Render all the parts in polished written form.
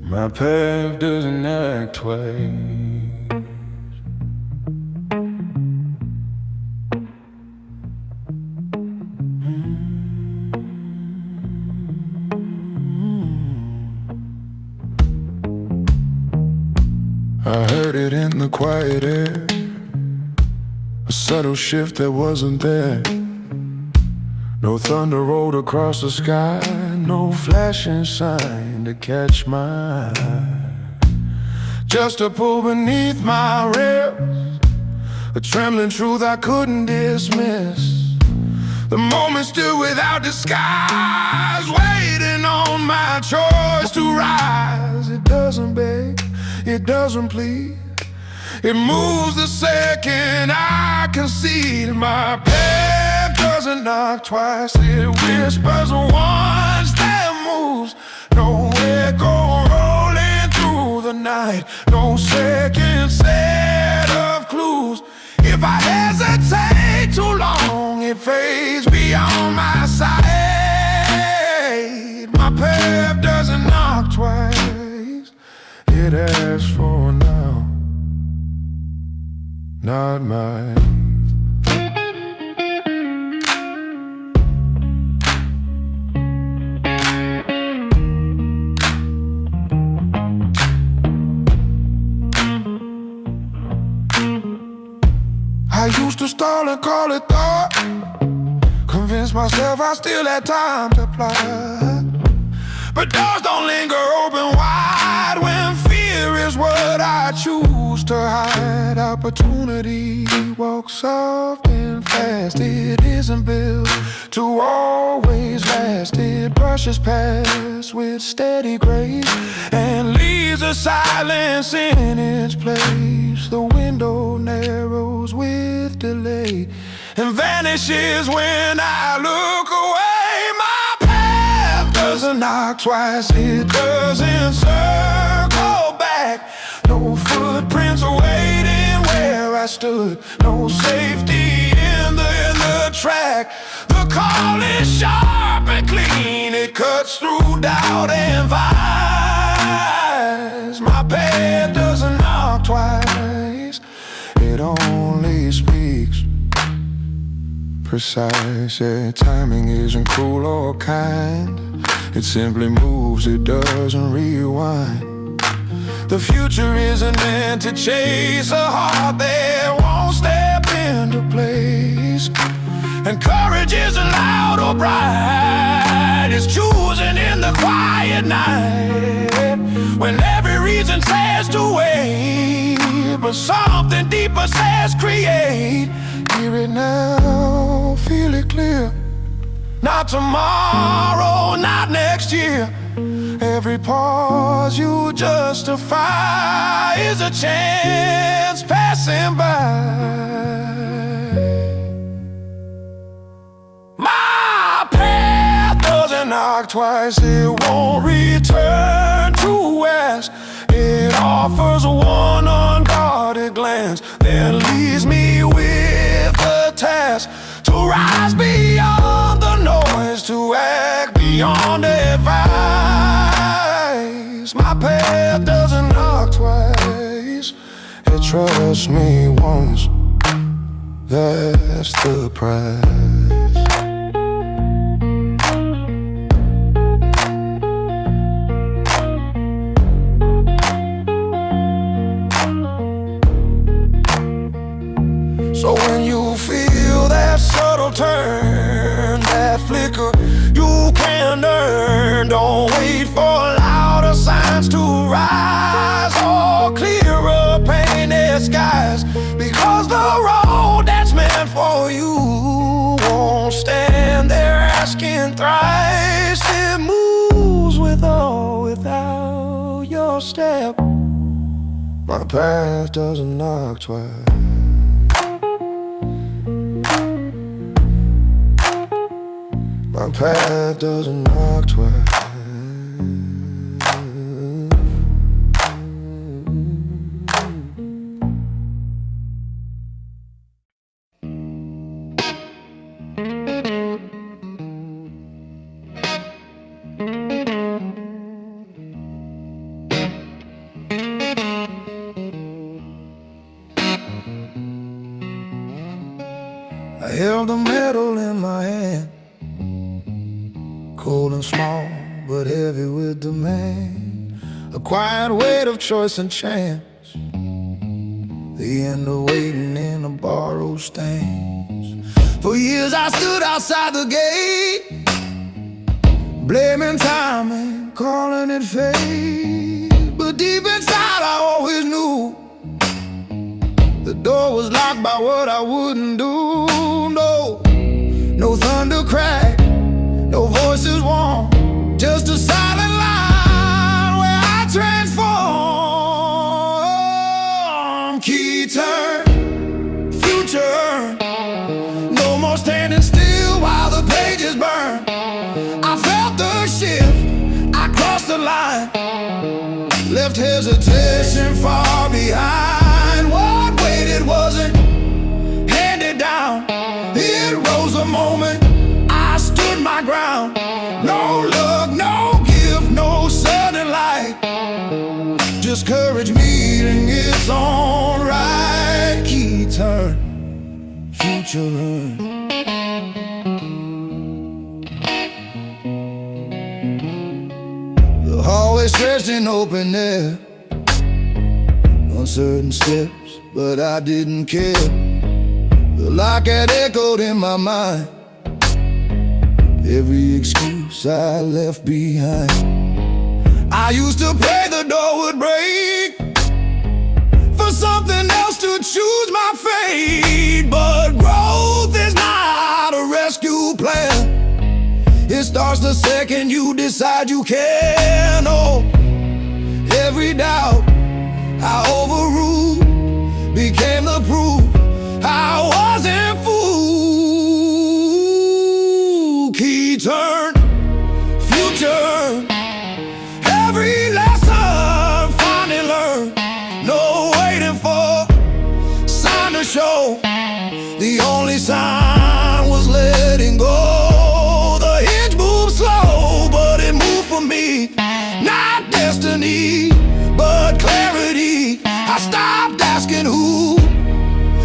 My path doesn't act twice. I heard it in the quiet air, a subtle shift that wasn't there. No thunder rolled across the sky, no flashing sign to catch my eye. Just a pull beneath my ribs, a trembling truth I couldn't dismiss. The moment stood without disguise, waiting on my choice to rise. It doesn't beg, it doesn't plead, it moves the second I concede. My path doesn't knock twice, it whispers once that moves. No echo rolling through the night, no second set of clues. If I hesitate too long, it fades beyond my sight. My path doesn't knock twice, it asks for now, not mine. I used to stall and call it thought, convince myself I still had time to plot. But doors don't linger open wide when fear is what I choose to hide. Opportunity walks soft and fast, it isn't built to always last. It brushes past with steady grace and leaves a silence in its place. The window narrows with delay and vanishes when I look away. My path doesn't knock twice, it doesn't circle back. No footprints waiting where I stood, no safety in the track. The call is sharp and clean, it cuts through doubt and vice. My path doesn't knock twice, it only speaks precise. Yeah, timing isn't cruel or kind, it simply moves, it doesn't rewind. The future isn't meant to chase a heart that won't step into place. And courage isn't loud or bright, it's choosing in the quiet night, when every reason says to wait, but something deeper says create. Hear it now, feel it clear, not tomorrow, not next year. Every pause you justify is a chance passing by. My path doesn't knock twice, it won't return to ask. It offers one unguarded glance, then leaves me with a task to rise beyond the noise, to act beyond advice. My path doesn't knock twice, it trusts me once, that's the price. So when you feel that subtle turn, that flicker you can earn, don't wait for louder signs to rise or clearer painted skies, because the road that's meant for you won't stand there asking thrice. It moves with or without your step. My path doesn't knock twice. My path doesn't knock twice. held a medal in my hand, cold and small, but heavy with demand. A quiet weight of choice and chance, the end of waiting in a borrowed stands. For years I stood outside the gate, blaming time and calling it fate. But deep inside I always knew the door was locked by what I wouldn't do. No thunder crack, no voices warm, just a silent line where I transform. Key turn, future, no more standing still while the pages burn. I felt the shift, I crossed the line, left hesitation far behind. What waited wasn't handed down, it rose the moment I stood my ground. No look, no gift, no sudden light, just courage meeting its own right. Key turn, future run. The hallway stretched in open air, uncertain steps, but I didn't care. The lock had echoed in my mind, every excuse I left behind. I used to pray the door would break, for something else to choose my fate. But growth is not a rescue plan, it starts the second you decide you care. No, every doubt I overruled became the proof I wasn't fooled. Key turn, future, every lesson finally learned. No waiting for sign to show, the only sign was letting go. The hinge moved slow, but it moved for me. Not destiny, but clarity. I stopped asking who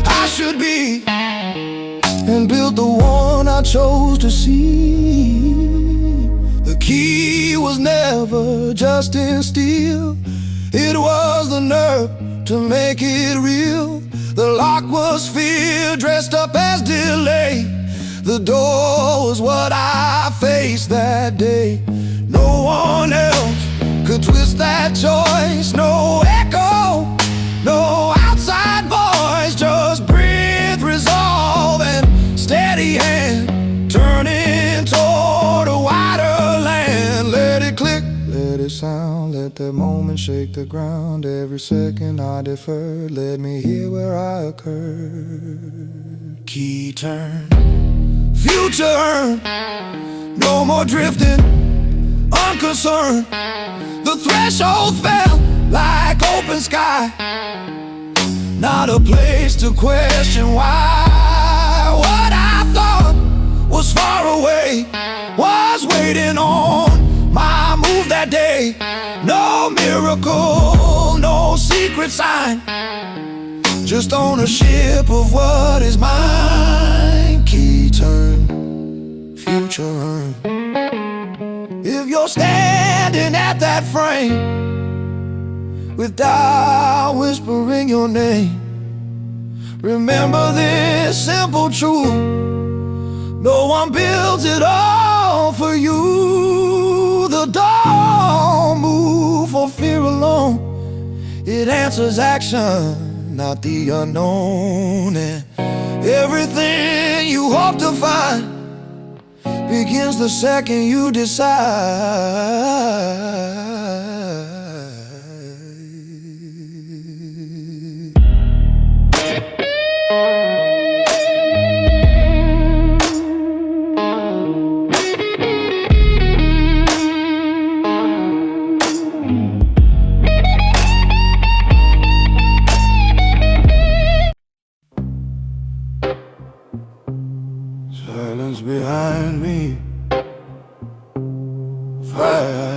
I should be, and built the one I chose to see. The key was never just in steel, it was the nerve to make it real. The lock was fear dressed up as delay, the door was what I faced that day. No one else could twist that choice, no echo, no outside voice, just breathe, resolve, and steady hand, turning toward a wider land. Let it click, let it sound, let that moment shake the ground. Every second I deferred led me here where I occurred. Key turn, future, no more drifting, unconcerned. The threshold fell like open sky, not a place to question why. What I thought was far away was waiting on my move that day. No miracle, no secret sign, just ownership of what is mine. Key turn, future earn. If you're standing at that frame with doubt whispering your name, remember this simple truth: no one builds it all for you. The door move for fear alone, it answers action, not the unknown. And everything you hope to find begins the second you decide. Silence behind me, fight.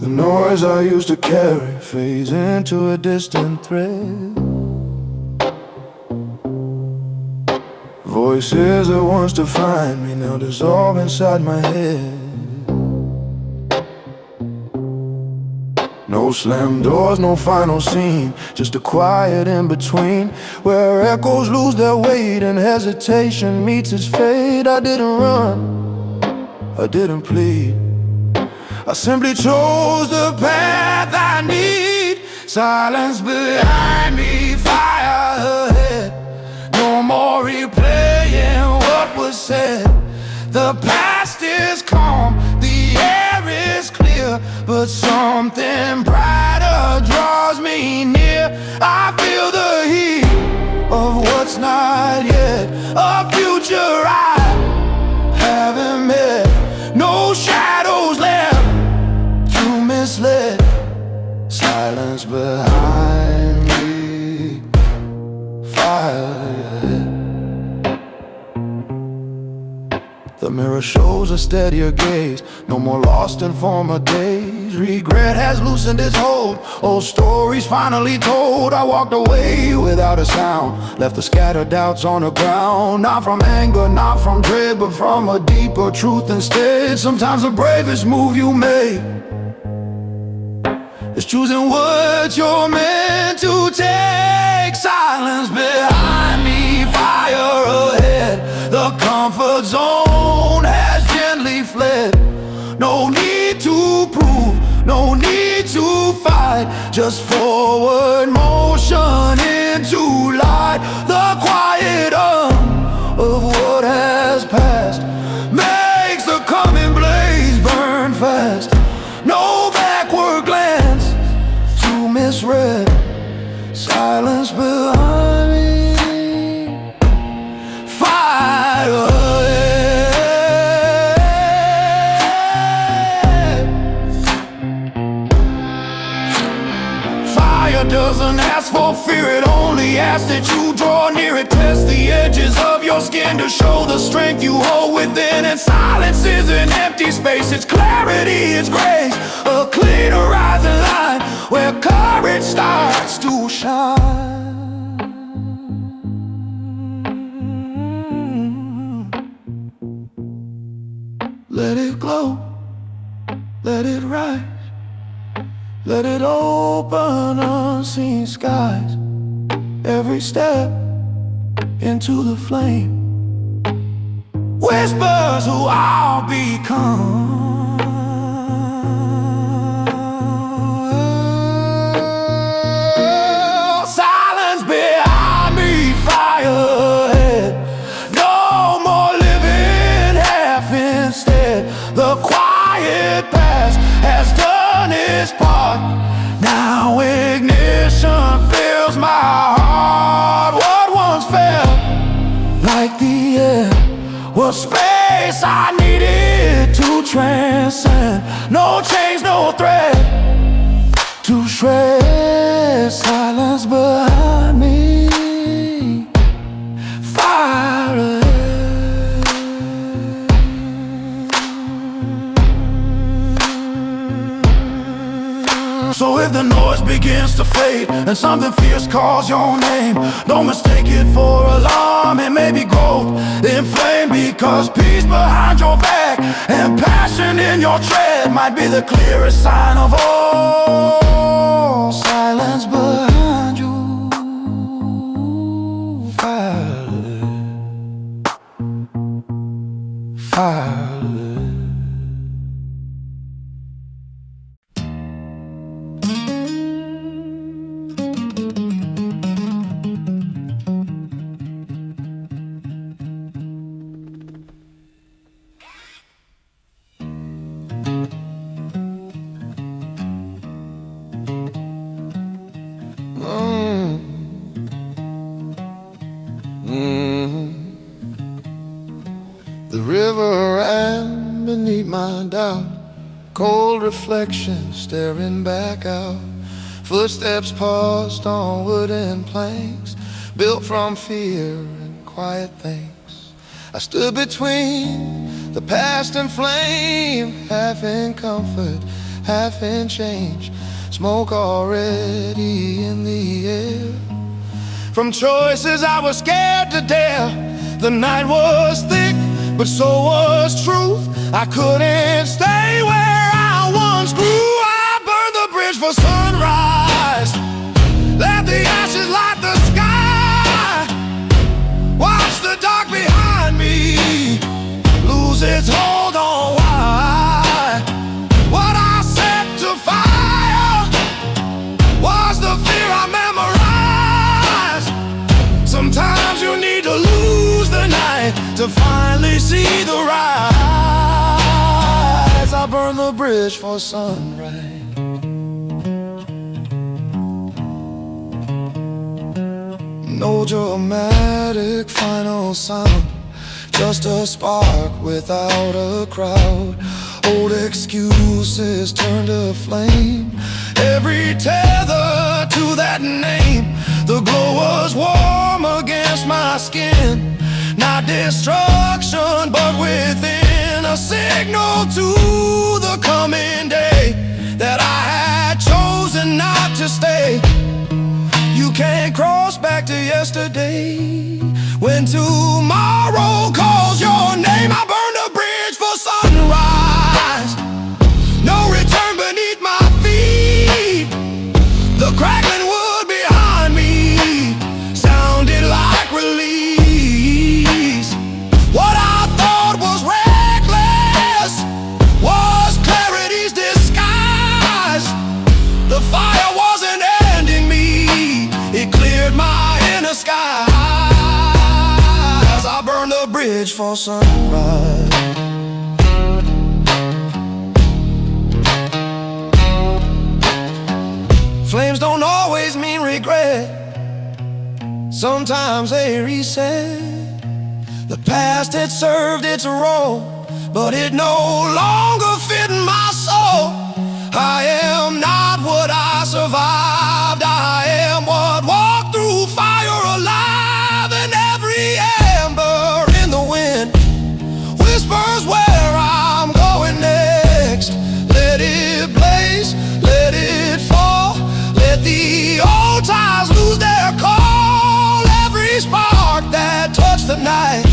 The noise I used to carry fades into a distant thread. voices that once defined me now dissolve inside my head. No slam doors, no final scene, just a quiet in-between, where echoes lose their weight and hesitation meets its fate. I didn't run, I didn't plead, I simply chose the path I need. Silence behind me, fire ahead. No more replaying what was said. The past is calm, the air is clear, but something brighter draws me near. I feel the heat of what's not yet, a future I haven't met. No shadows left to mislead. Silence behind me, fire. The mirror shows a steadier gaze, no more lost in former days. Regret has loosened its hold, old stories finally told. I walked away without a sound, left the scattered doubts on the ground. Not from anger, not from dread, but from a deeper truth instead. Sometimes the bravest move you make is choosing what you're meant to take. Silence behind me, fire ahead. The comfort zone has gently fled. No need to prove, no need to fight, just forward motion into light. The quiet of what has passed makes the coming blaze burn fast. No backward glance to misread. Silence behind me, fire ahead. Fire doesn't ask for fear, it only asks that you draw near it. Test the edges of your skin to show the strength you hold within. And silence is an empty space, it's clarity, it's grace, a clean horizon line where courage starts to shine. Let it glow, let it rise, let it open unseen skies. Every step into the flame whispers who I'll become. Silence behind me, fire ahead. No more living half instead. The quiet past has done its part. Now ignition fills my heart. What once felt like the air was space I needed to transcend. No change, no threat to shred. Silence behind me, fire ahead. So if the noise begins to fade and something fierce calls your name, don't mistake it for alarm. It may be growth in flame, because peace behind your back and passion in your tread might be the clearest sign of all. Silence behind you, fire, fire. The river ran beneath my doubt, cold reflection staring back out. Footsteps paused on wooden planks, built from fear and quiet things. I stood between the past and flame, half in comfort, half in change. Smoke already in the air from choices I was scared to dare. The night was thick, but so was truth. I couldn't stay where I once grew. I burned the bridge for sunrise, let the ashes light the sky. Watch the dark behind me lose its hold on why. What I set to fire was the fear I memorized. Sometimes you need to lose the night to finally see the rise. I burn the bridge for sunrise. No dramatic final sound, just a spark without a crowd. Old excuses turn to flame, every tether to that name. The glow was warm against my skin, not destruction but within, a signal to the coming day that I had chosen not to stay. You can't cross back to yesterday when tomorrow calls your name. I burned a bridge for sunrise, no return beneath my feet. The crackling wood behind me sounded like release. What I thought was reckless was clarity's disguise. The fire wasn't ending me, it cleared my inner skies. I burned the bridge for sunrise. Flames don't always mean regret, sometimes they reset. The past had served its role, but it no longer fit my soul. I am not what I survived, I am what walked through fire alive. And every ember in the wind whispers where I'm going next. Let it blaze, let it fall, let the old ties lose their call. Every spark that touched the night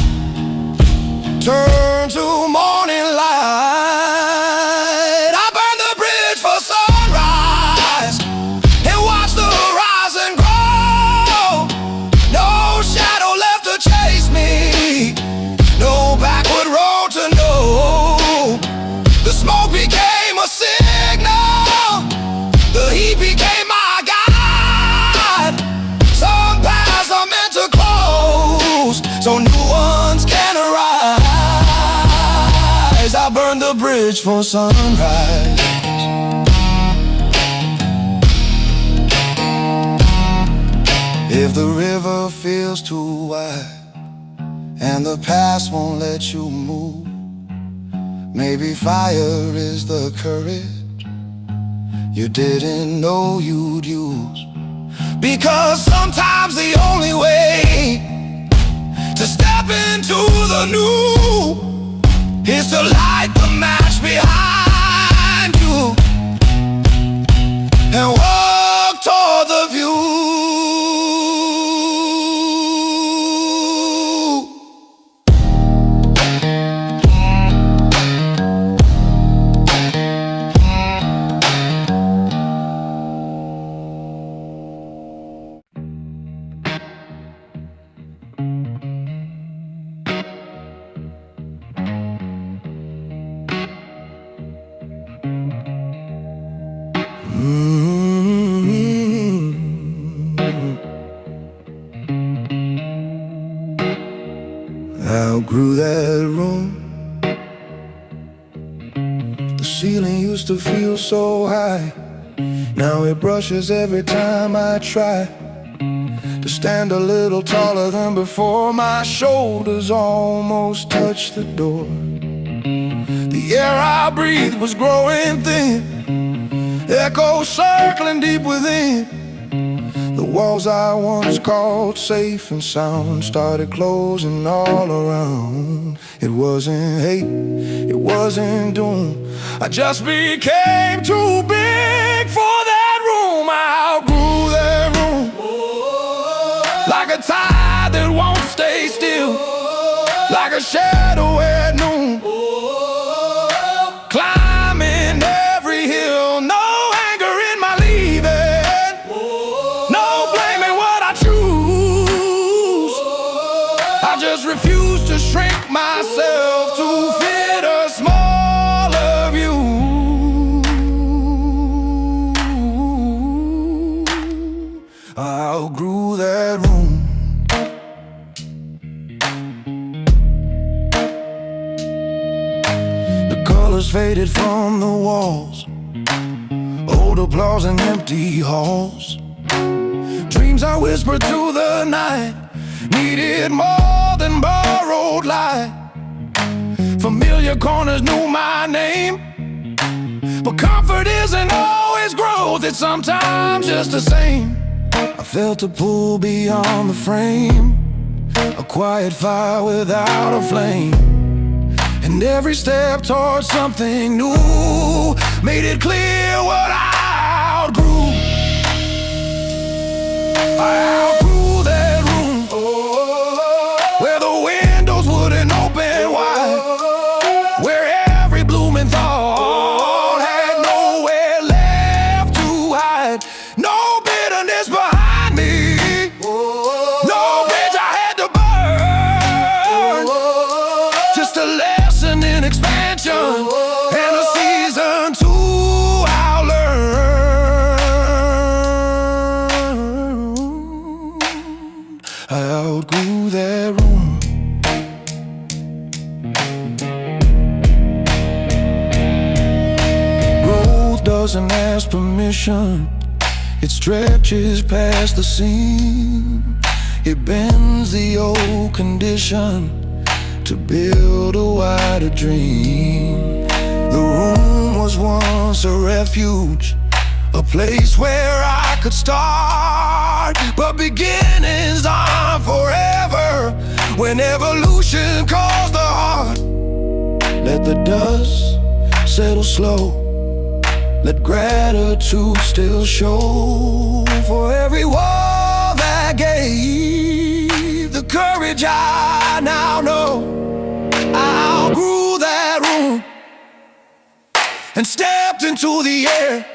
turn to morning light. I burn the bridge for sunrise and watch the horizon grow. No shadow left to chase me, no backward road to know. The smoke became a signal, the heat became my guide. Some paths are meant to close so new ones can arise. I burned the bridge for sunrise. If the river feels too wide and the past won't let you move, maybe fire is the courage you didn't know you'd use. Because sometimes the only way to step into the new is to light the match behind you and walk toward the view. Outgrew that room. The ceiling used to feel so high, now it brushes every time I try to stand a little taller than before. My shoulders almost touch the door. The air I breathed was growing thin, echoes circling deep within. The walls I once called safe and sound started closing all around. It wasn't hate, it wasn't doom, I just became too big for that room. I outgrew that room, like a tide that won't stay still. I like a shadow at noon. Climbing every hill, no anger in my leaving, no blaming what I choose. I just refuse to shrink myself to fit a smaller view. I outgrew that room. Colors faded from the walls, old applause in empty halls. Dreams I whispered to the night needed more than borrowed light. Familiar corners knew my name, but comfort isn't always growth, it's sometimes just the same. I felt a pull beyond the frame, a quiet fire without a flame. And every step towards something new made it clear what I outgrew. I outgrew that room, where the windows wouldn't open wide, where every blooming thought had nowhere left to hide. No bitterness behind me, no bridge I had to burn, just a lesson in expansion and a season to outlearn. I outgrew that room. Growth doesn't ask permission, it stretches past the seam. It bends the old condition to build a wider dream. The room was once a refuge, a place where I could start. But beginnings aren't forever, when evolution calls the heart. Let the dust settle slow, let gratitude still show for every wall that gave the courage I now know. I outgrew that room and stepped into the air,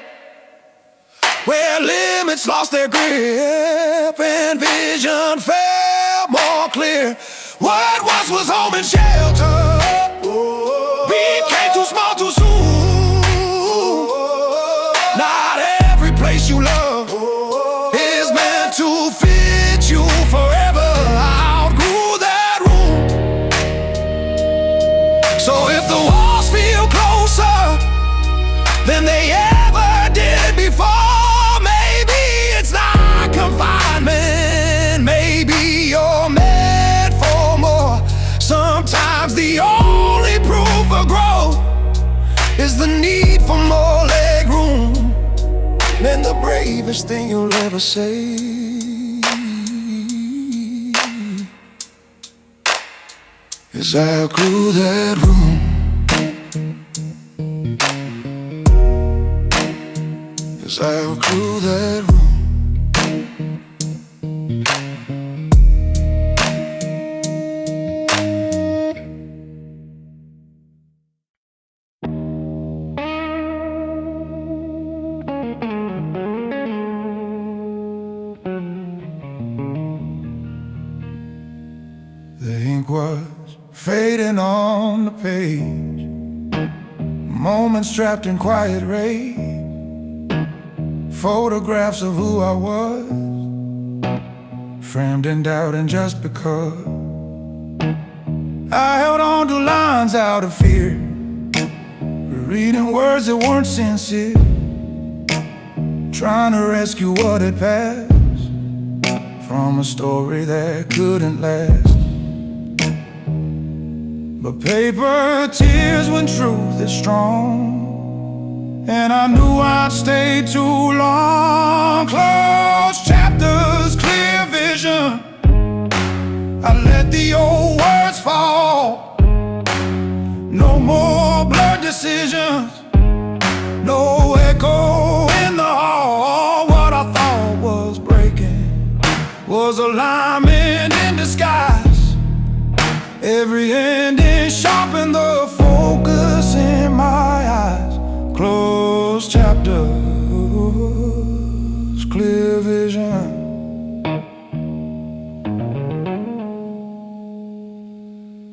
where limits lost their grip and vision felt more clear. What once was home and shelter became too small too soon. Not every place you love is meant to fit you forever. I outgrew that room. So if the walls feel closer than they ever did before, maybe it's not confinement, maybe you're meant for more. Sometimes the only proof of growth is the need for more leg room. And the bravest thing you'll ever say is I outgrew that room. Is I outgrew that room. The ink was fading on the page, moments trapped in quiet rage, photographs of who I was, framed in doubt and just because. I held on to lines out of fear, reading words that weren't sincere, trying to rescue what had passed from a story that couldn't last. But paper tears when truth is strong, and I knew I'd stay too long. Closed chapters, clear vision, I let the old words fall. No more blurred decisions, no echo in the hall. What I thought was breaking was alignment in disguise. Every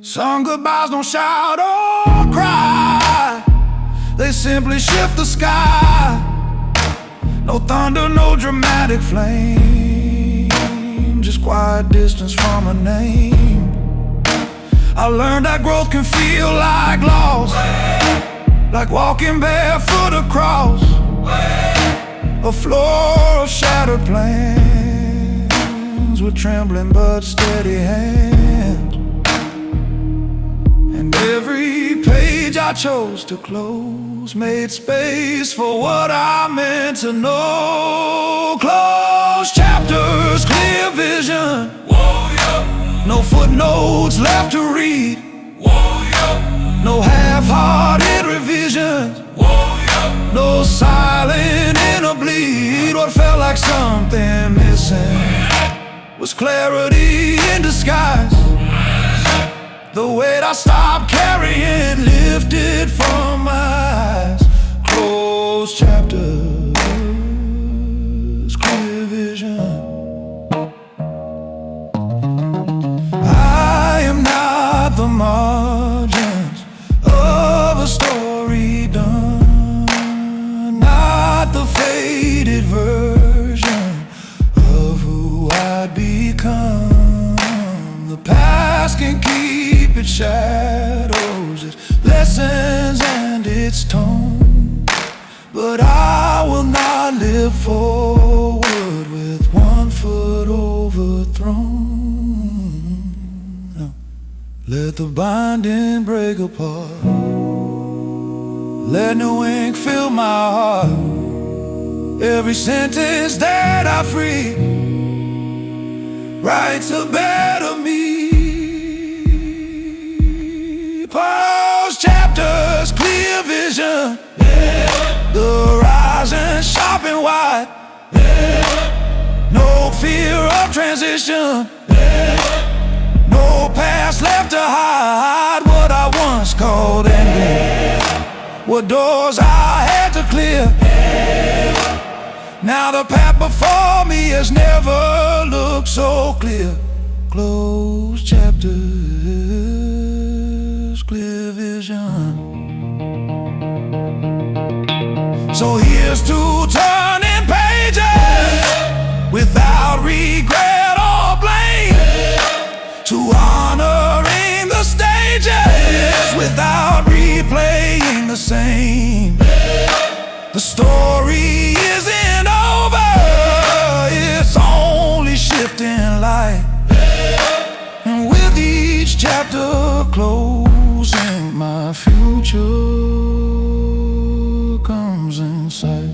Some goodbyes don't shout or cry, they simply shift the sky. No thunder, no dramatic flame, just quiet distance from a name. I learned that growth can feel like loss, like walking barefoot across a floor of shattered plans, with trembling but steady hands. And every page I chose to close made space for what I meant to know. Closed chapters, clear vision. Whoa, yeah. No footnotes left to read. Whoa, yeah. No half-hearted revisions. Whoa, yeah. No silent inner bleed. What felt like something missing was clarity in disguise. The weight I stopped carrying lifted from my eyes. Closed chapters, clear vision. I am not the margins of a story done, not the faded version of who I'd become. The past can keep its shadows, its lessons and its tone, but I will not live forward with 1 foot overthrown. No. Let the binding break apart, let new ink fill my heart. Every sentence that I free writes a better me. Closed chapters, clear vision. The horizon sharp and wide. No fear of transition. No past left to hide. What I once called ending, what doors I had to clear. Now the path before me has never looked so clear. Closed chapters, clear vision. So here's to turning pages without regret or blame, to honoring the stages without replaying the same. The story isn't over, it's only shifting light. And with each chapter closing, my future comes in sight.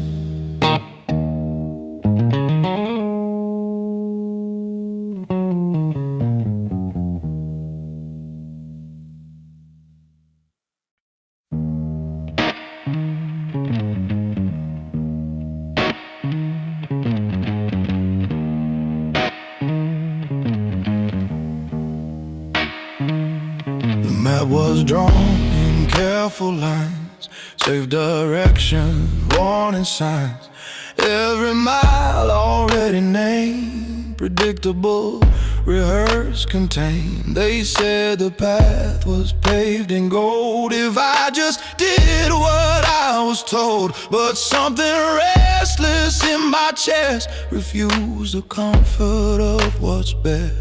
The map was drawn in careful lines, safe direction, warning signs. Every mile already named, predictable, rehearsed, contained. They said the path was paved in gold if I just did what I was told. But something restless in my chest refused the comfort of what's best.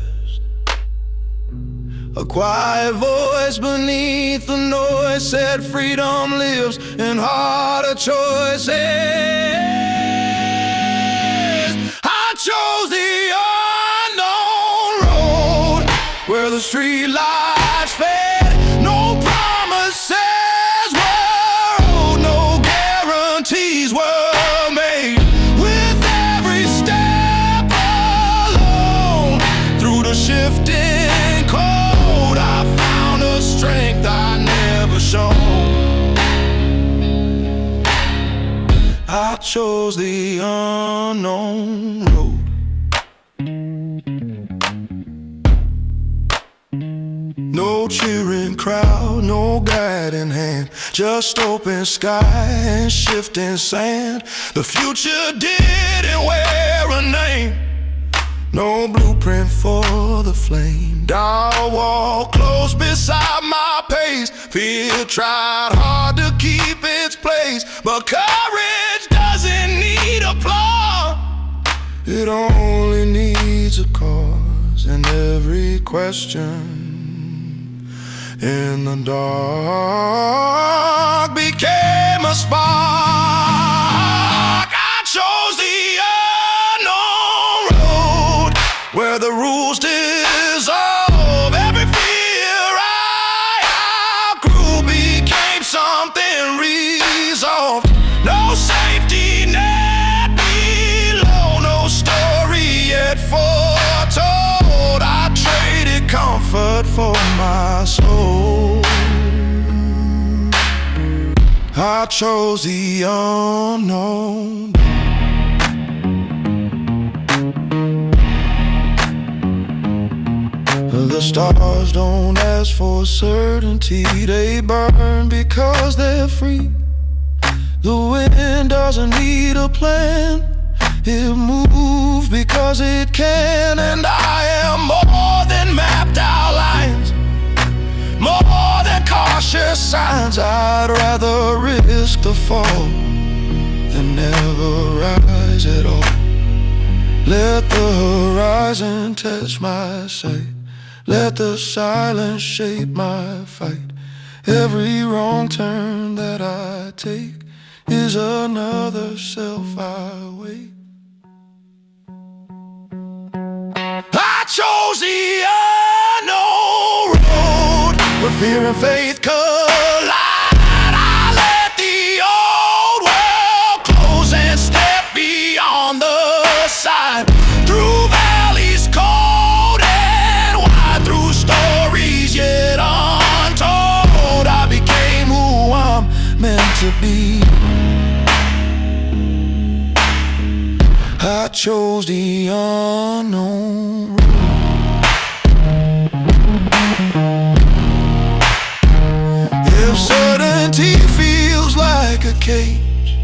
A quiet voice beneath the noise said freedom lives in harder choices. I chose the unknown road where the street lights fade. No promises were owed, no guarantees were made. With every step alone through the shifting cold, I found a strength I never shown. I chose the unknown road. No cheering crowd, no guiding hand, just open sky and shifting sand. The future didn't wear a name, no blueprint for the flame. Down wall close beside my pace. Fear tried hard to keep its place, but courage doesn't need applause. It only needs a cause, and every question in the dark became a spark. I chose the unknown road, where the rules dissolve. Every fear I outgrew became something resolved. No safety net below, no story yet foretold. I traded comfort for my soul. I chose the unknown. The stars don't ask for certainty, they burn because they're free. The wind doesn't need a plan, it moves because it can. And I am more than mapped outlines, more than cautious signs. I'd rather risk the fall than never rise at all. Let the horizon test my sight, let the silence shape my fight. Every wrong turn that I take is another self I wait. I chose the unknown road, where fear and faith collide. I let the old world close and step beyond the side. Through valleys cold and wide, through stories yet untold, I became who I'm meant to be. I chose the unknown road. If certainty feels like a cage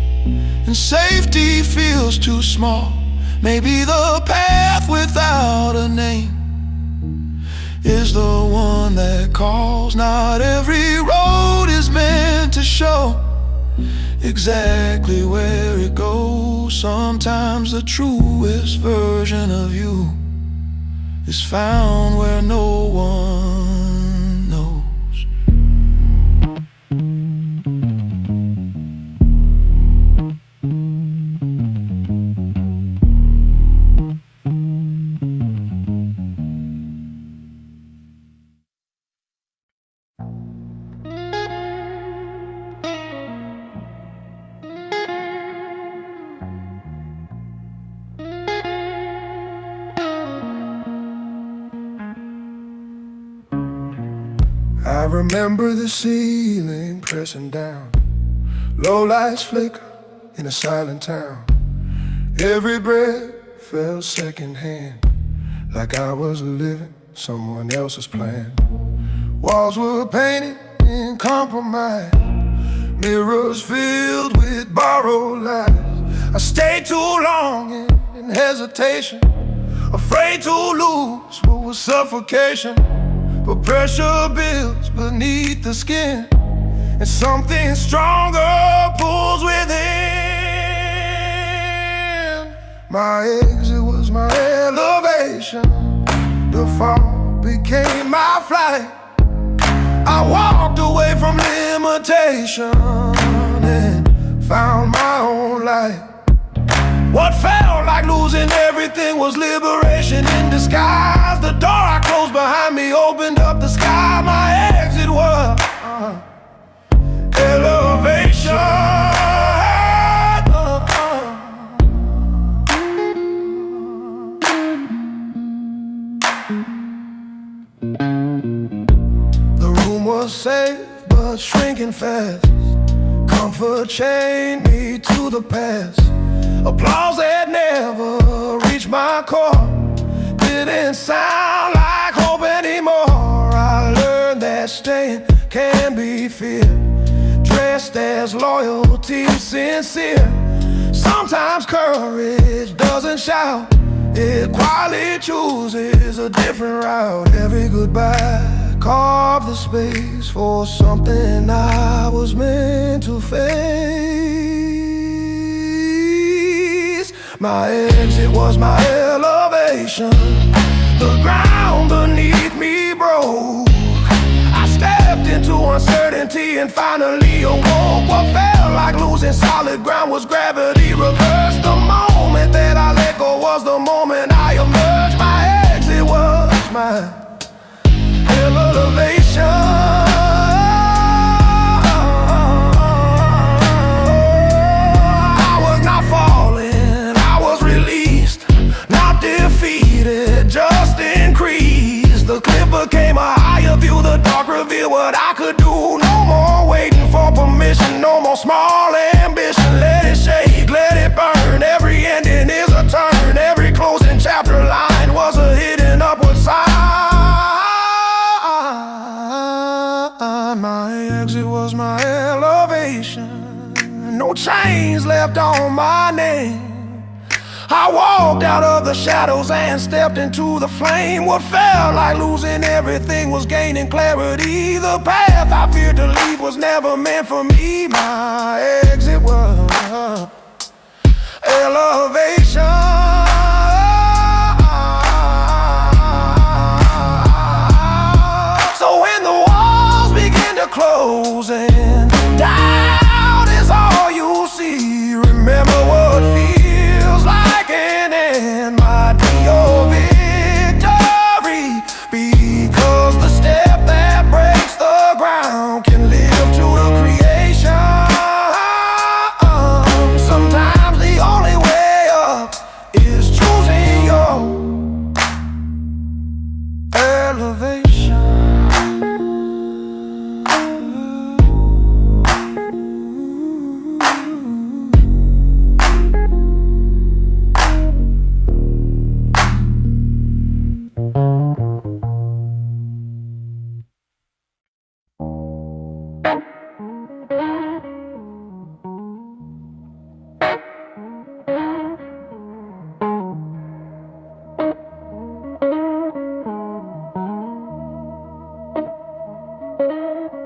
and safety feels too small, maybe the path without a name is the one that calls. Not every road is meant to show exactly where it goes. Sometimes the truest version of you is found where no one knows. I remember the ceiling pressing down, low lights flicker in a silent town. Every breath felt secondhand, like I was living someone else's plan. Walls were painted in compromise, mirrors filled with borrowed lies. I stayed too long in hesitation, afraid to lose what was suffocation. But pressure builds beneath the skin, and something stronger pulls within. My exit was my elevation, the fall became my flight. I walked away from limitation and found my own light. What felt like losing everything was liberation in disguise. The door I closed behind me opened up the sky. My exit was elevation. The room was safe but shrinking fast. Comfort chained me to the past. Applause that never reached my core didn't sound like hope anymore. I learned that staying can be fear, dressed as loyalty sincere. Sometimes courage doesn't shout, It quietly chooses a different route. Every goodbye carved the space for something I was meant to face. My exit was my elevation. The ground beneath me broke. I stepped into uncertainty and finally awoke. What felt like losing solid ground was gravity reversed. The moment that I let go was the moment I emerged. My exit was my elevation. I was not falling, I was released, not defeated, just increased. The cliff became a higher view, the dark revealed what I could do. No more waiting for permission, no more small ambition. Let it shake, let it burn. Every ending is a turn. Every closing chapter line was a hidden upward sign. My exit was my elevation. No chains left on my name. I walked out of the shadows and stepped into the flame. What felt like losing everything was gaining clarity. The path I feared to leave was never meant for me. My exit was elevation. So when the walls begin to close and doubt is all you see, remember what feels like an end might be your victory. Because the step that breaks the ground can live to the creation. Sometimes the only way up is choosing your elevation.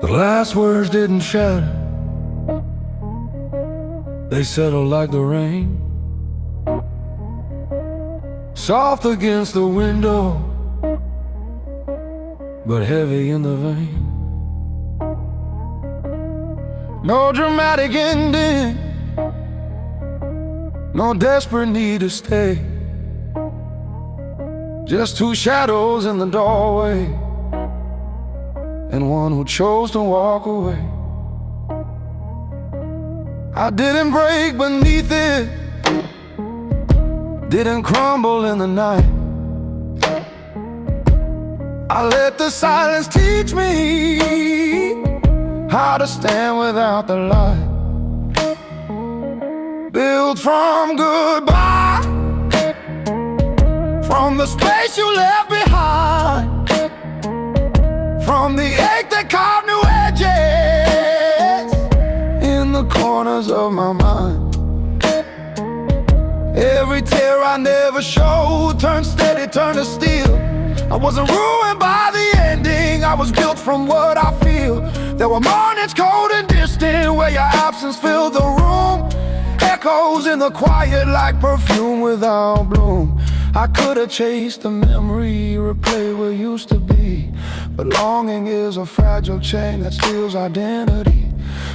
The last words didn't shatter, they settled like the rain, soft against the window, but heavy in the vein. No dramatic ending, no desperate need to stay, just two shadows in the doorway, and one who chose to walk away. I didn't break beneath it, didn't crumble in the night. I let the silence teach me how to stand without the light. Built from goodbye, from the space you left behind, from the ache that carved new edges in the corners of my mind. Every tear I never showed turned steady, turned to steel. I wasn't ruined by the ending, I was built from what I feel. There were mornings cold and distant where your absence filled the room, echoes in the quiet like perfume without bloom. I could have chased the memory, replay what used to be, but longing is a fragile chain that steals identity.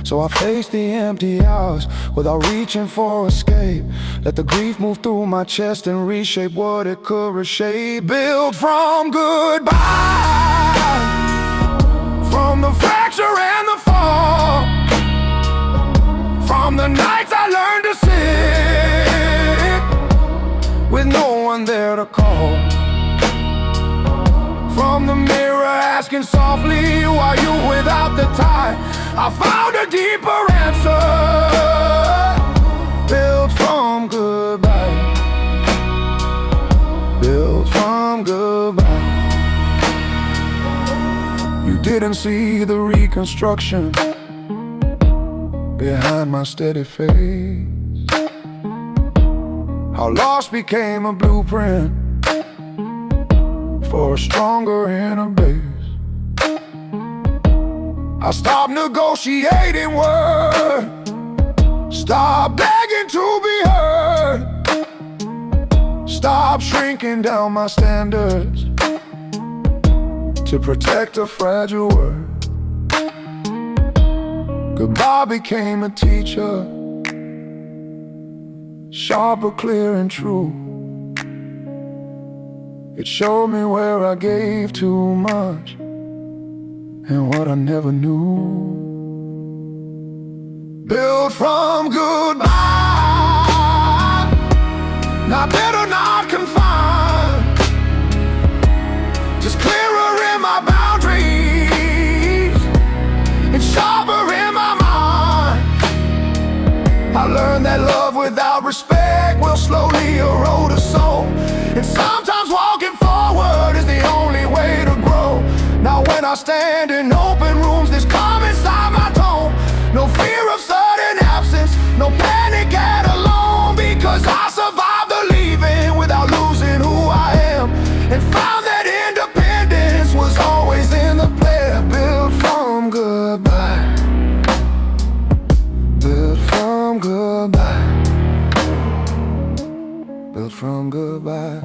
So I face the empty hours without reaching for escape. Let the grief move through my chest and reshape what it could reshape. Built from goodbye, from the fracture and the fall, from the nights I learned to sit with no one there to call, from the mirror asking softly, who are you without the tie? I found a deeper answer, built from goodbye, built from goodbye. You didn't see the reconstruction behind my steady face. How loss became a blueprint for a stronger inner base. I stopped negotiating words, stopped begging to be heard, stopped shrinking down my standards to protect a fragile word. Goodbye became a teacher, sharp but clear and true. It showed me where I gave too much and what I never knew. Built from goodbye, not bitter, not confined, just clearer in my boundaries and sharper in my mind. I learned that love without respect will slowly erode a soul, and sometimes walking forward is the only way to grow. Now when I stand in open rooms, there's calm inside my tone. No fear of sudden absence, no panic at alone, because I survived the leaving without losing who I am, and found that independence was always in the plan. Built from goodbye, built from goodbye, built from goodbye.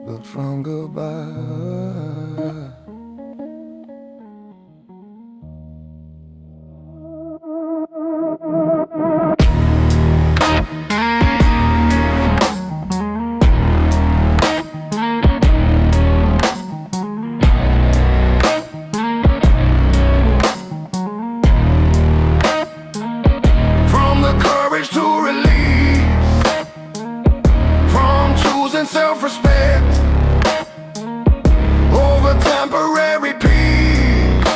Built from goodbye. From the courage to release, from choosing self-respect over temporary peace.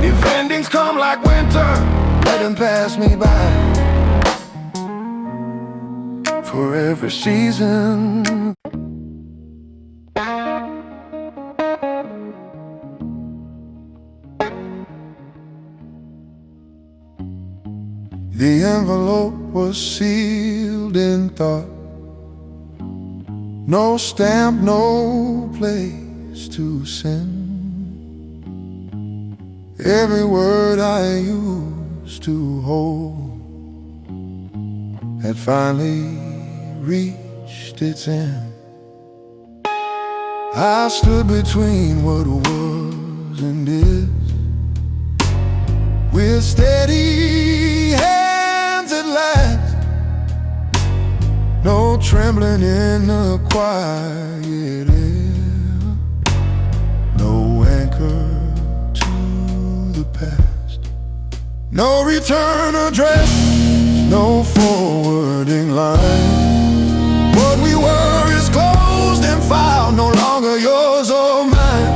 If endings come like winter, let them pass me by. For every season, the envelope was sealed in thought. No stamp, no place to send. Every word I used to hold had finally reached its end. I stood between what was and is, with steady hands at last. No trembling in the quiet air, no anchor to the past, no return address, no forwarding line. What we were is closed and filed, no longer yours or mine.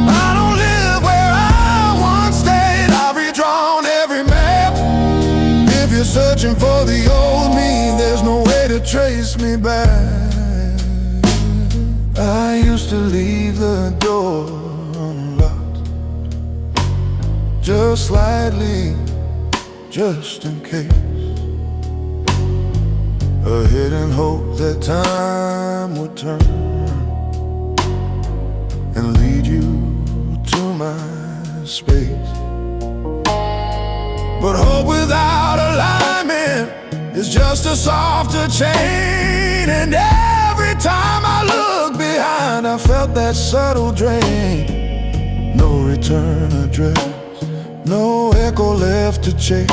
I don't live where I once stayed, I've redrawn every map. If you're searching for the old me, there's no way to trace me back. I used to leave the door unlocked, just slightly, just in case. A hidden hope that time would turn and lead you to my space. But hope without alignment is just a softer chain, and every time I look behind, I felt that subtle drain. No return address, no echo left to chase.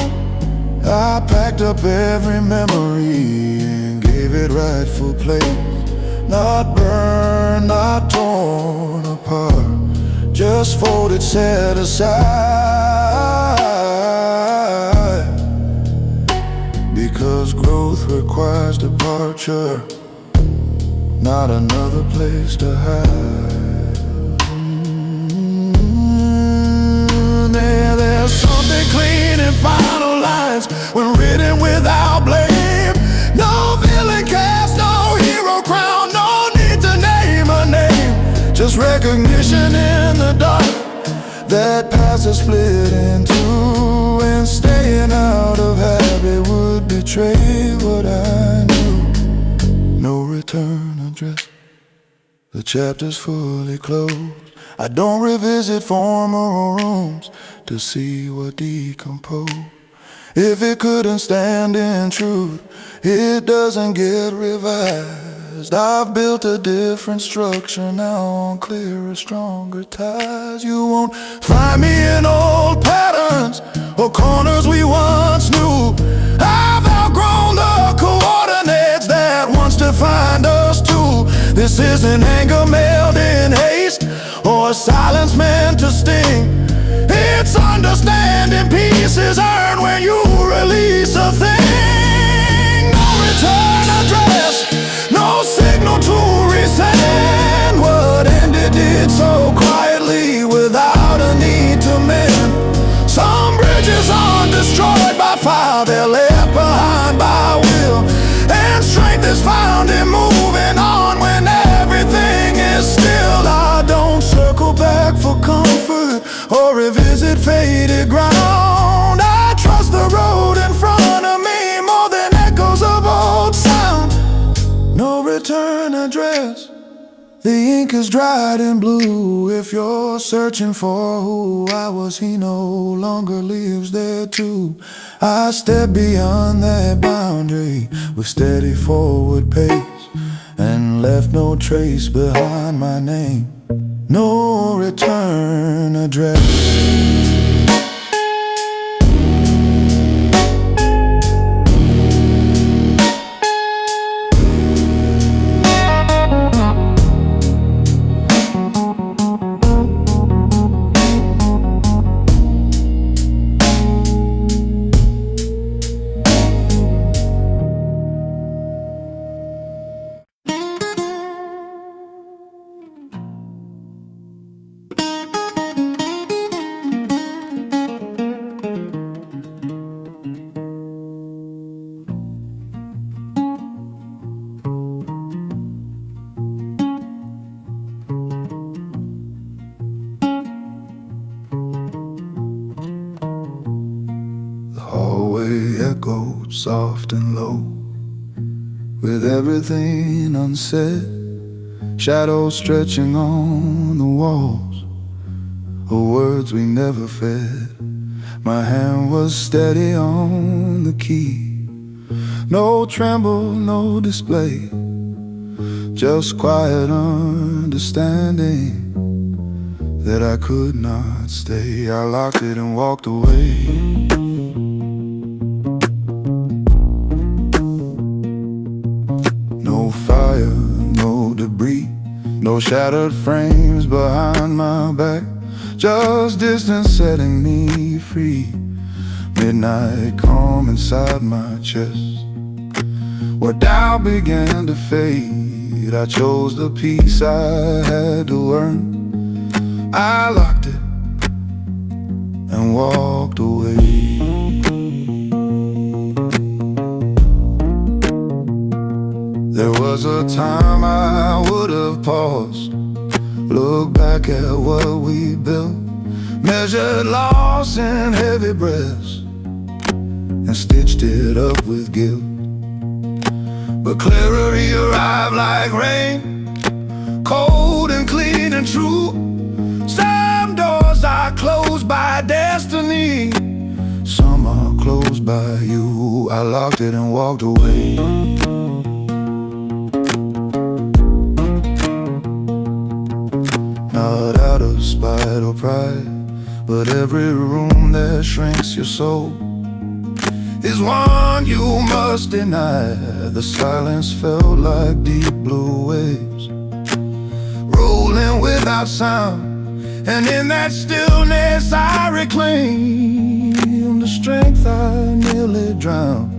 I packed up every memory and gave it rightful place. Not burned, not torn apart, just folded, set aside. Because growth requires departure, not another place to hide. There's something clean in final lines when written without blame. No villain cast, no hero crown, no need to name a name, just recognition in the dark that paths are split in two, and staying out of habit would betray what I knew. No return address, the chapter's fully closed. I don't revisit former rooms to see what decomposed. If it couldn't stand in truth, it doesn't get revised. I've built a different structure now on clearer, stronger ties. You won't find me in old patterns or corners we once knew. I've outgrown the coordinates that once defined us too. This isn't anger mailed in haste or silence meant to sting. It's understanding pieces earned when you release a thing. No return address, no signal to resend. What ended did so quietly without a need to mend. Some bridges are destroyed by fire, they're left behind by will. And strength is found in moving on when everything is still. I don't circle back for comfort or revisit faded ground. I trust the road in front of me more than echoes of old sound. No return address, the ink is dried and blue. If you're searching for who I was, he no longer lives there too. I step beyond that boundary with steady forward pace, and left no trace behind my name. No return address. Echoed soft and low, with everything unsaid. Shadows stretching on the walls of words we never fed. My hand was steady on the key, no tremble, no display, just quiet understanding that I could not stay. I locked it and walked away. No fire, no debris, no shattered frames behind my back, just distance setting me free. Midnight calm inside my chest, where doubt began to fade. I chose the peace I had to earn. I locked it and walked away. There was a time I would have paused, looked back at what we built, measured loss in heavy breaths, and stitched it up with guilt. But clearer he arrived like rain, cold and clean and true. Some doors are closed by destiny, some are closed by you. I locked it and walked away. Not out of spite or pride, but every room that shrinks your soul is one you must deny. The silence felt like deep blue waves, rolling without sound, and in that stillness I reclaim the strength I nearly drowned,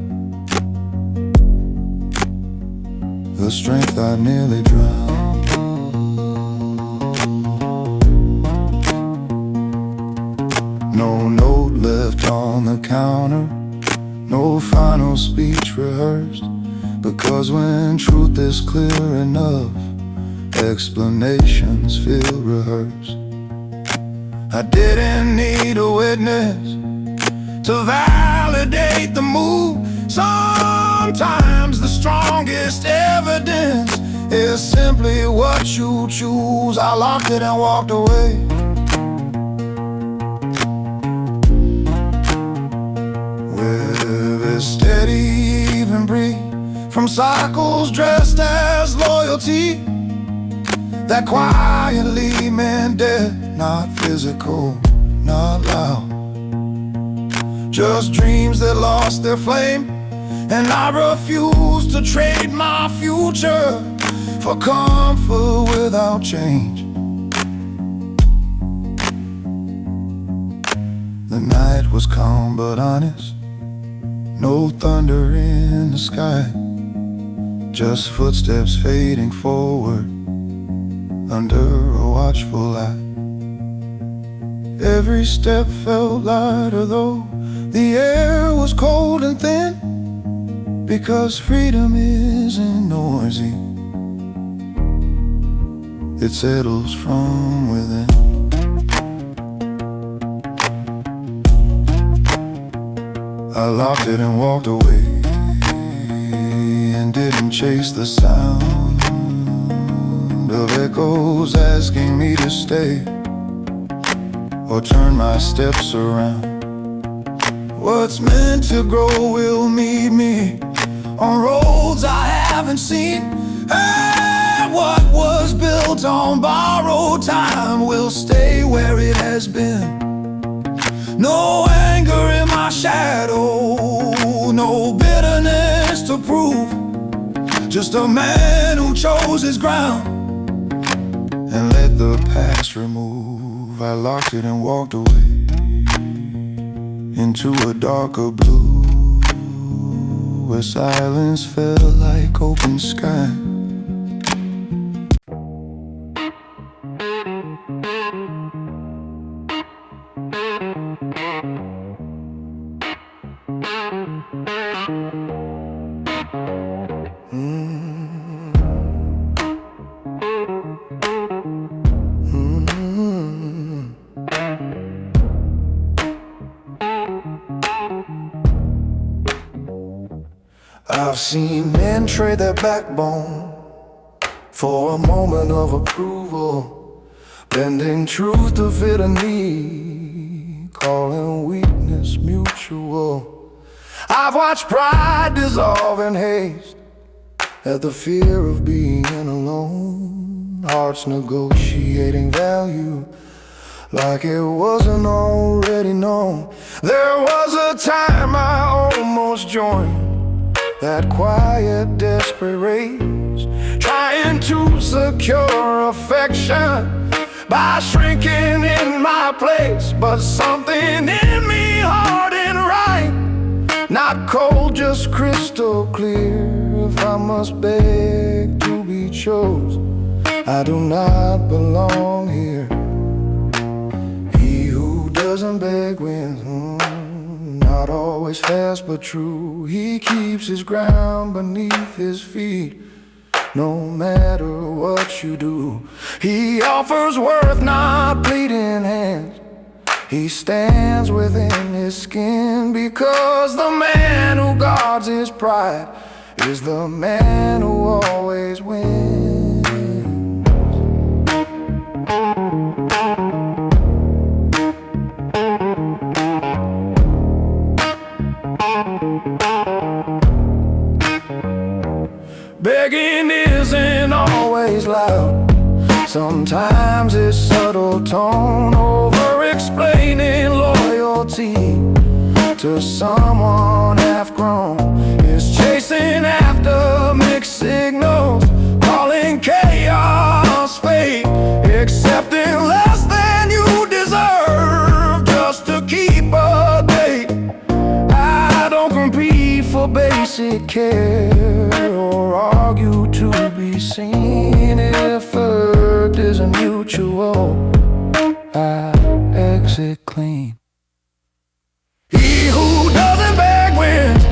the strength I nearly drowned. No note left on the counter, no final speech rehearsed, because when truth is clear enough, explanations feel rehearsed. I didn't need a witness to validate the move. Sometimes the strongest evidence is simply what you choose. I locked it and walked away. With a steady even breeze from cycles dressed as loyalty, that quietly meant death, not physical, not loud, just dreams that lost their flame. And I refuse to trade my future for comfort without change. The night was calm but honest, no thunder in the sky, just footsteps fading forward under a watchful eye. Every step felt lighter though the air was cold and thin, because freedom isn't noisy, it settles from within. I locked it and walked away, and didn't chase the sound of echoes asking me to stay or turn my steps around. What's meant to grow will meet me on roads I haven't seen, and what was built on borrowed time will stay where it has been. No anger in my shadow, no bitterness to prove, just a man who chose his ground and let the past remove. I locked it and walked away into a darker blue, where silence felt like open sky. I've seen men trade their backbone for a moment of approval, bending truth to fit a need, calling weakness mutual. I've watched pride dissolve in haste at the fear of being alone, hearts negotiating value like it wasn't already known. There was a time I almost joined that quiet, desperate race, trying to secure affection by shrinking in my place. But something in me hard and right, not cold, just crystal clear. If I must beg to be chose, I do not belong here. He who doesn't beg wins. Not always fast but true, he keeps his ground beneath his feet. No matter what you do, he offers worth, not bleeding hands. He stands within his skin, because the man who guards his pride is the man who always wins. Begging isn't always loud, sometimes it's subtle tone, over-explaining loyalty to someone half-grown. It's chasing after mixed signals, calling chaos fate, accepting less than you deserve just to keep a date. I don't compete for basic care or argue to be seen. If effort isn't mutual, I exit clean. He who doesn't beg wins,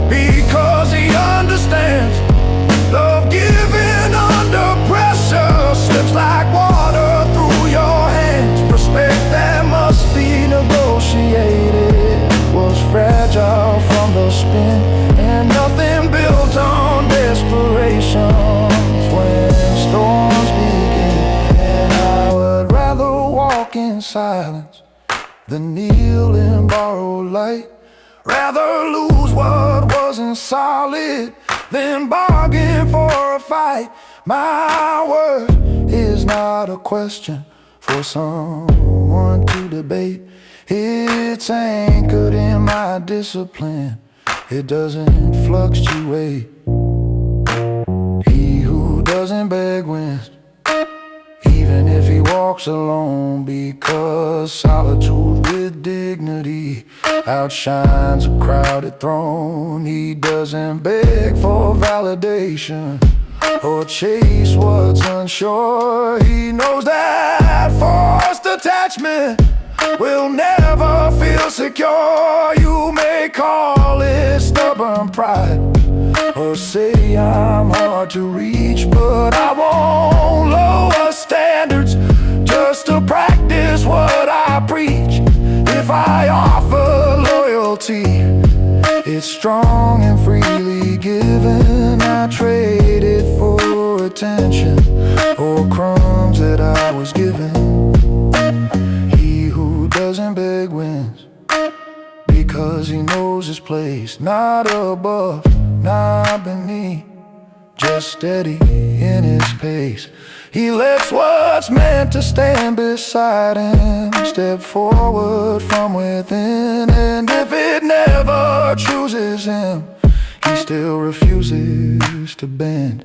because he understands. Love given under pressure slips like water through your hands. Respect that silence than kneel in borrowed light. Rather lose what wasn't solid than bargain for a fight. My word is not a question for someone to debate. It's anchored in my discipline. It doesn't fluctuate. He who doesn't beg wins, even if he walks alone, because solitude with dignity outshines a crowded throne. He doesn't beg for validation or chase what's unsure. He knows that forced attachment will never feel secure. You may call it stubborn pride or say I'm hard to reach, but I won't lower standards just to practice what I preach. If I offer loyalty, it's strong and freely given. I trade it for attention or crumbs that I was given. He who doesn't beg wins, because he knows his place, not above, not beneath, just steady in his pace. He lets what's meant to stand beside him step forward from within. And if it never chooses him, he still refuses to bend.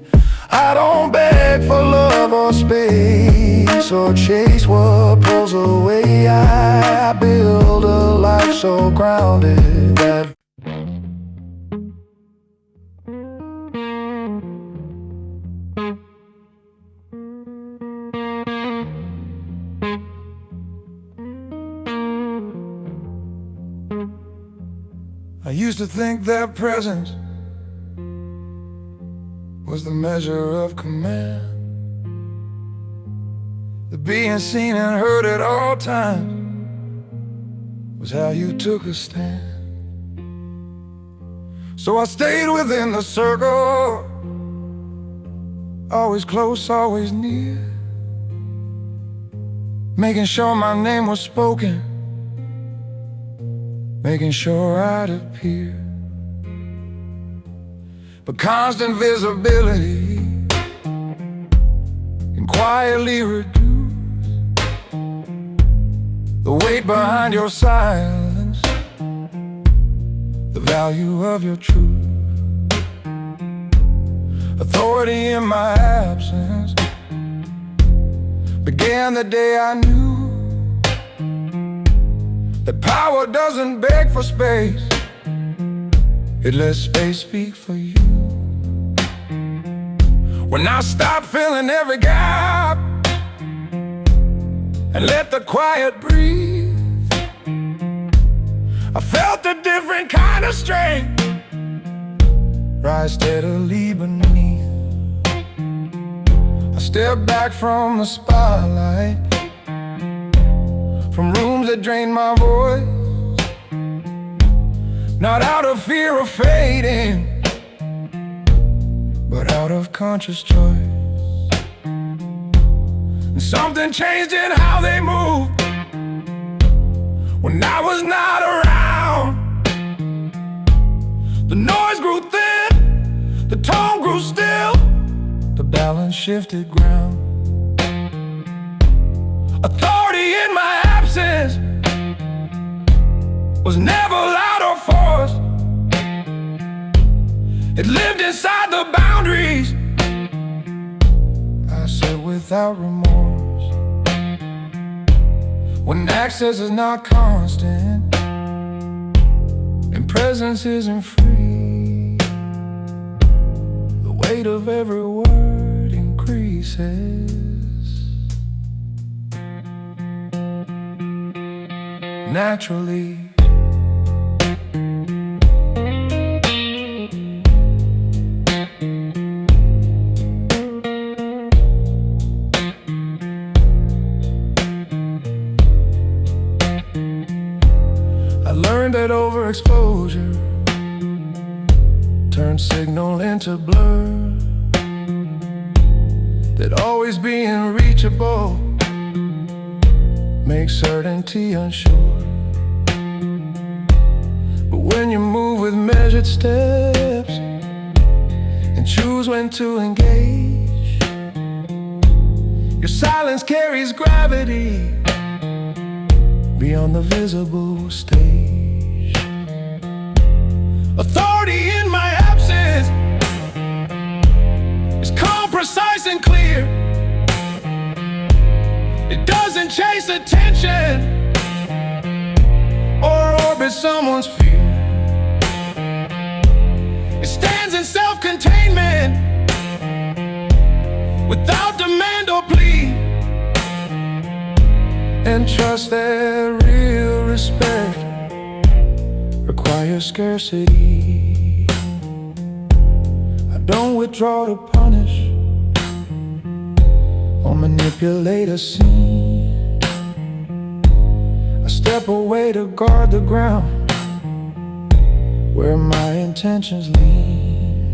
I don't beg for love or space or chase what pulls away. I build a life so grounded that I used to think that presence was the measure of command, that being seen and heard at all times was how you took a stand. So I stayed within the circle, always close, always near, making sure my name was spoken, making sure I'd appear. But constant visibility can quietly reduce the weight behind your silence, the value of your truth. Authority in my absence began the day I knew that power doesn't beg for space, it lets space speak for you. When I stopped filling every gap and let the quiet breathe, I felt a different kind of strength rise steadily beneath. I stepped back from the spotlight, from rooms that drained my voice, not out of fear of fading, but out of conscious choice. And something changed in how they moved when I was not around. The noise grew thin, the tone grew still, the balance shifted ground. Authority in my absence was never loud or forced. It lived inside the boundaries I set without remorse. When access is not constant and presence isn't free, the weight of every word increases naturally. I learned that overexposure turns signal into blur, that always being reachable makes certainty unsure. But when you move with measured steps and choose when to engage, your silence carries gravity beyond the visible stage. Authority in my absence is calm, precise, and clear. It doesn't chase attention or orbit someone's fear. It stands in self-containment without demand or plea, and trust that real respect requires scarcity. I don't withdraw to punish or manipulate a scene. I step away to guard the ground where my intentions lean.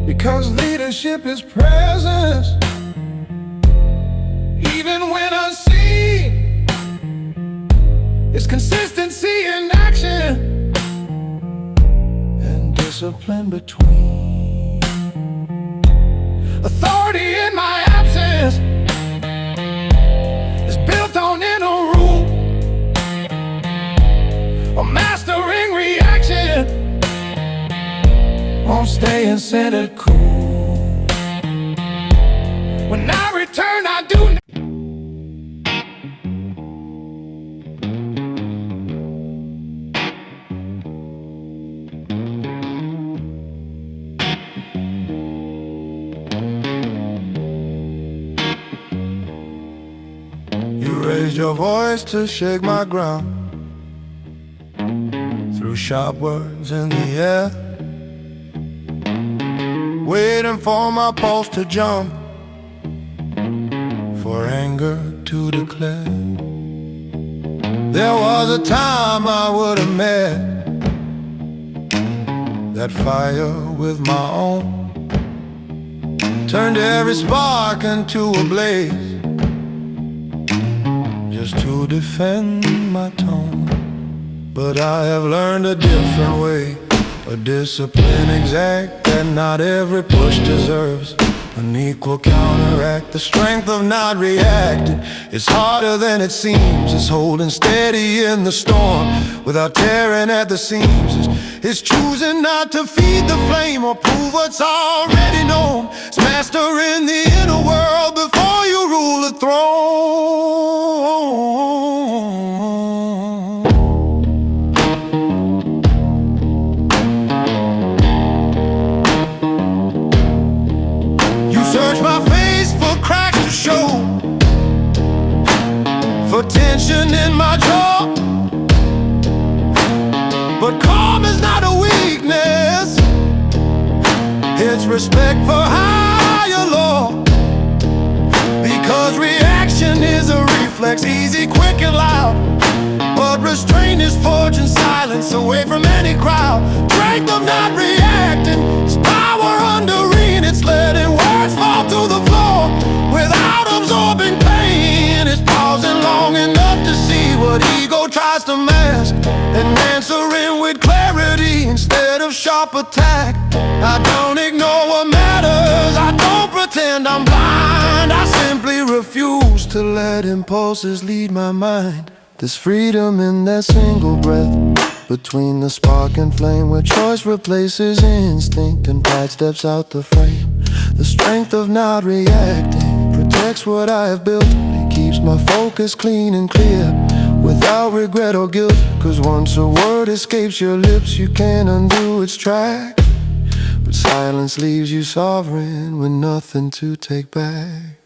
Because leadership is presence, even when unseen. It's consistency in action and discipline between. Authority in my absence is built on inner rule, or mastering reaction, on staying centered cool. When I return, I do. Raise your voice to shake my ground, through sharp words in the air, waiting for my pulse to jump, for anger to declare. There was a time I would have met that fire with my own, turned every spark into a blaze, just to defend my tone. But I have learned a different way, a discipline exact that not every push deserves an equal counteract. The strength of not reacting is harder than it seems. It's holding steady in the storm without tearing at the seams. It's choosing not to feed the flame or prove what's already known. It's mastering the inner world before you rule the throne. You search my face for cracks to show, for tension in my jaw. But calm is not a weakness, it's respect for higher law. Because reaction is a reflex, easy, quick, and loud. But restraint is forging silence away from any crowd. Strength of not reacting is power underneath. It's letting words fall to the floor without absorbing pain. It's pausing long enough to see what ego tries to mask, and answering with clarity instead of sharp attack. I don't ignore what matters, I don't pretend I'm blind. I simply refuse to let impulses lead my mind. There's freedom in that single breath, between the spark and flame, where choice replaces instinct and pride steps out the frame. The strength of not reacting protects what I have built. It keeps my focus clean and clear, without regret or guilt. Cause once a word escapes your lips, you can't undo its track. But silence leaves you sovereign with nothing to take back.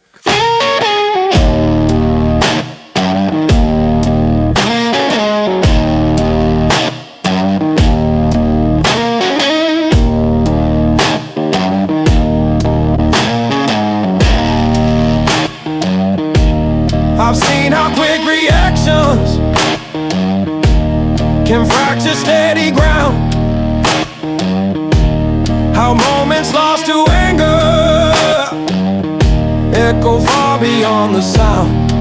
I've seen how quick reactions can fracture steady ground, how moments lost to anger echo far beyond the sound.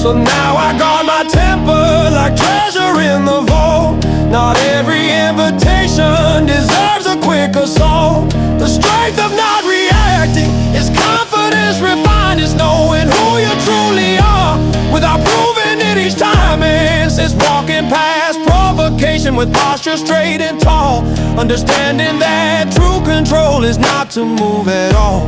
So now I guard my temper like treasure in the vault. Not every invitation deserves a quick assault. The strength of not reacting is confidence refined. It's knowing who you truly are without proving it each time. It's walking past provocation with posture straight and tall. Understanding that true control is not to move at all.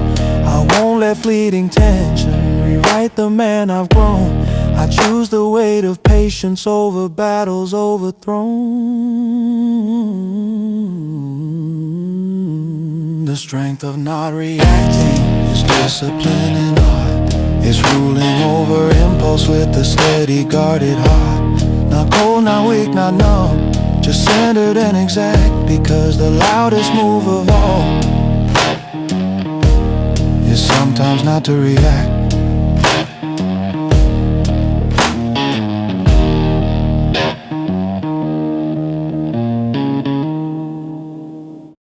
I won't let fleeting tension rewrite the man I've grown. I choose the weight of patience over battles overthrown. The strength of not reacting is discipline and art. It's ruling over impulse with a steady, guarded heart. Not cold, not weak, not numb, just centered and exact. Because the loudest move of all is sometimes not to react.